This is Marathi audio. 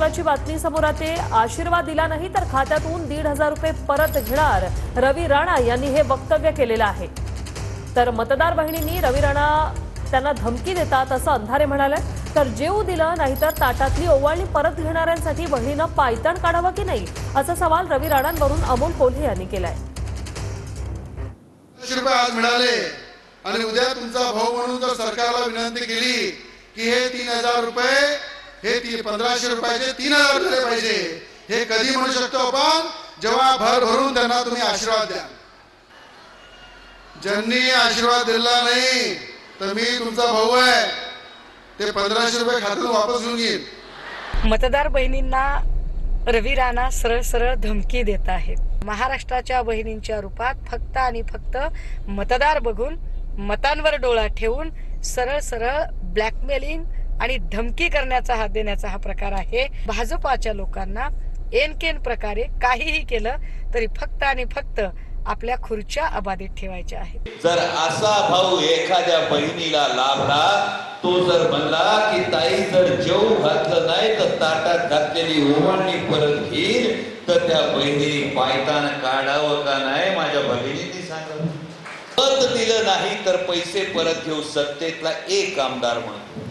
महत्त्वाची बातमी समोर येते। आशीर्वाद दिला नाही तर खात्यातून 1,500 रुपये परत घेणार रवी राणा यांनी हे वक्तव्य केलेलं आहे। तर मतदार बहिणींनी रवी राणा त्यांना धमकी देतात असं अंधारे म्हणाले। तर जेऊ दिलं नाही तर ताटातली ओवाळणी परत घेणाऱ्यांसाठी बहिणीनं पायताण काढावं की नाही असा सवाल रवी राणांवरून अमोल कोल्हे यांनी केलाय। रुपये आज मिळाले आणि उद्या तुमचा भाऊ म्हणून जर सरकारला विनंती केली की हे 3,000 रुपये हे 1,500 रुपयाचे 3,000 झाले पाहिजे, हे कधी म्हणू शकतो आपण? जेव्हा भर भरून त्यांना तुम्ही आशीर्वाद द्या। ज्यांनी आशीर्वाद दिला नाही तर मी तुमचा भाऊ आहे, ते 1,500 रुपये खात्यातून वापस घेऊन घेईन। मतदार बहिणींना रवी राणा सरळ सरळ धमकी देत आहेत। महाराष्ट्राच्या बहिणींच्या रूपात फक्त आणि फक्त मतदार बघून मतांवर डोळा ठेवून सरळ सरळ ब्लॅकमेलिंग आणि धमकी करण्याचा हात देण्याचा हा प्रकार आहे। भाजपाच्या लोकांना एनकेन प्रकारे काहीही केलं तरी फक्त आणि फक्त आपल्या खुर्च्या अबाधित ठेवायच्या आहेत। जर असा भाऊ एखाद्या बहिणीला लाभला, तो जर म्हणला की ताई जर जेवू घातलं नाही तर ताटात घातलेली ओवाळणी परत घेईल, तर त्या बहिणी पायतान काढावं का नाही माझ्या भगिनींनी सांगावं। पद दिलं नाही तर पैसे परत घेऊ सत्तेतला एक आमदार म्हणतो।